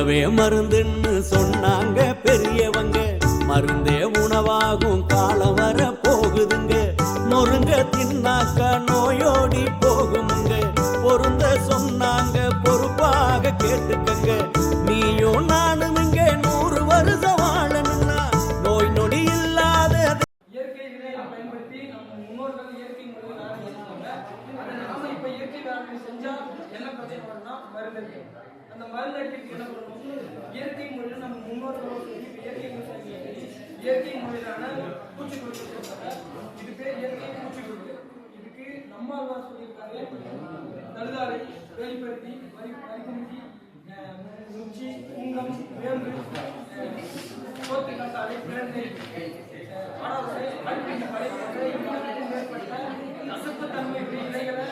உணவே மருந்துன்னு சொன்னாங்க பெரியவங்க. மருந்தே உணவாகும் காலம் வர போகுதுங்க. முருங்க தின்னாக்க நோயோடி போகுமுங்க. பொருந்த சொன்னாங்க பொறுப்பாக கேட்டுக்கங்க. நீயும் நானும் இங்க 100 வருஷம் வாழணும்னா நோய் நொடி இல்லாத இயற்கை விதையை பயன்படுத்தி நம்ம முன்னோர்கள் இயற்கை முறையில் ஆரம்பிச்சிருக்காங்க. அதை நாம இப்ப இயற்கை வேளாண்மை செஞ்சா என்ன பிரச்சனை வரும்னா மருந்து இருக்கு. அந்த மருந்து அடிக்கிறதுக்கு என்ன பண்ணணும்? இயற்கை முறையில் நம்ம முன்னோர்களோட இயற்கை இயற்கை முறையிலான பூச்சிக்கொல்லி சொல்றாங்க. இது பேர் இயற்கை பூச்சிக்கொல்லி. இதுக்கு நம்மாழ்வார் சொல்லியிருக்காரு. தழுதாரை, வேலிப்பருத்தி, வரிக்குறிச்சி, உச்சி, பூங்கம், வேம்பு, சோத்து கத்தாழை, கிழங்கை, ஆடாவரை, அல்பின் படை மேற்பட்ட கசப்புத்தன்மை இலைகளை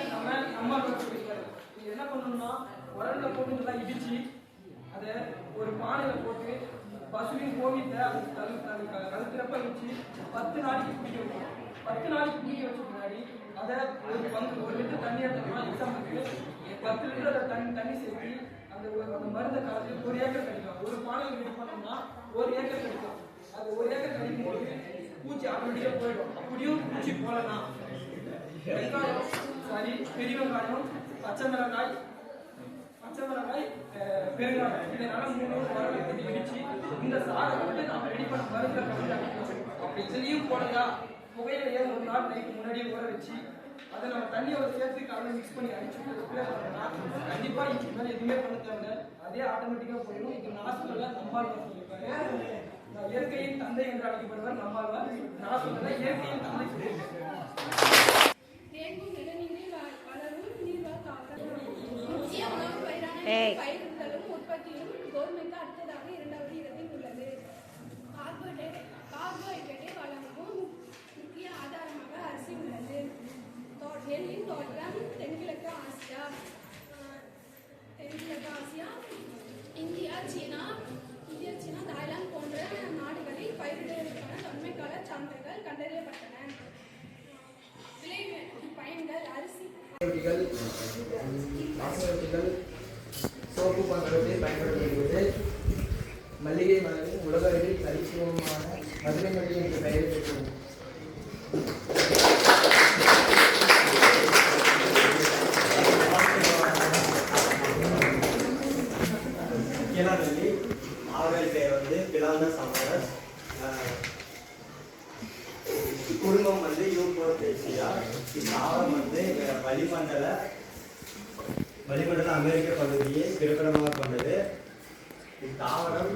நம்மாழ்வார் சொல்லியிருக்காரு. இது என்ன பண்ணணும்னா உரல்ல போட்டு நல்லா இடிச்சு அதை ஒரு பானையில போட்டு பசுவின் கோவித்தை கழுத்துறப்ப வச்சு 10 நாளைக்கு குடிக்க வைக்கணும். 10 நாளைக்கு குடிக்க வச்ச முன்னாடி அதை ஒரு லிட்டர் தண்ணி எடுத்துக்கலாம். எக்ஸாம்பிளுக்கு 10 லிட்டர் அதை தண்ணி சேர்த்து அந்த மருந்தை கலந்து 1 ஏக்கர் கிடைக்கும். ஒரு பானையில் ரெடி பண்ணோம்னா 1 ஏக்கர் கிடைக்கும். அது 1 ஏக்கர் கிடைக்கும் போது பூச்சி ஆட்டோமேட்டிக்காக போயிடும். அப்படியும் பூச்சி போலலாம் வெங்காயம், பெரிய வெங்காயம், பச்சை மிளகாய், பெருங்காயம், இதனால 3 வரவை இடிச்சு இந்த சாரை வந்து நம்ம ரெடி பண்ண மருந்தை அப்படி இதுலையும் போடலையா புகையிலையே 1 நாள் நைட்டு முன்னாடியே ஊற வச்சு அதை நம்ம தண்ணியோட சேர்த்து காலையில் மிக்ஸ் பண்ணி அடிச்சுட்டு ஸ்ப்ரே பண்ணோம்னா கண்டிப்பா இதுக்கு மேலே எதுவுமே பண்ண தேவை. அதே ஆட்டோமேட்டிக்காக போயிடும். இது நான் சொல்லல, நம்மாழ்வார் சொல்லியிருக்காரு. இயற்கையின் தந்தை என்று அழைக்கப்படுவார் நம்மாழ்வார். நான் சொல்லல, இயற்கையின் தந்தை சொல்லியிருக்காரு. பயிர்களும் உற்பத்தியிலும் கோதுமைக்கு அடுத்ததாக 2வது இடத்தில் உள்ளது. கார்போஹைட்ரேட்டை வழங்கும் முக்கிய ஆதாரமாக அரிசி உள்ளது. நெல்லின் தோற்றம் தென்கிழக்கு ஆசியா, இந்தியா, சீனா, தாய்லாந்து போன்ற நாடுகளில் பயிரிடுவதற்கான தொன்மைக்கால சான்றுகள் கண்டறியப்பட்டன. விளை பயன்கள் அரிசி, சோப்பு போன்றவற்றை பயன்படுத்துகிறது. மல்லிகை மலரின் உலக அளவில் தனித்துவமான மதுரை மல்லி என்ற பெயர் பெற்றது. அவர்கள் பெயர் வந்து பிலாந்த சாமரஸ். குடும்பம் வந்து யூபோர்டேசியா. இத்தாவரம் வந்து வளிமண்டல அமெரிக்க பகுதியை பிறப்பிடமாக கொண்டது. இத்தாவரம்